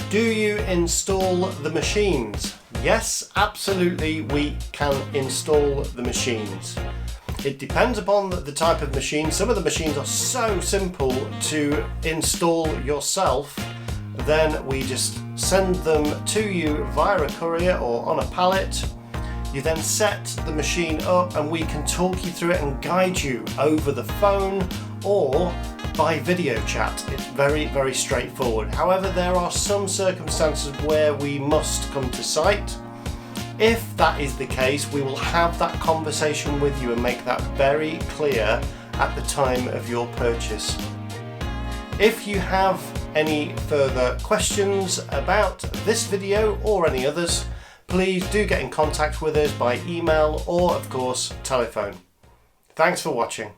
Do you install the machines? Yes, absolutely, we can install the machines. It depends upon the type of machine. Some of the machines are so simple to install yourself, then we just send them to you via a courier or on a pallet. You then set the machine up and we can talk you through it and guide you over the phone or by video chat. It's very, very straightforward. However, there are some circumstances where we must come to site. If that is the case, we will have that conversation with you and make that very clear at the time of your purchase. If you have any further questions about this video or any others, please do get in contact with us by email or, of course, telephone. Thanks for watching.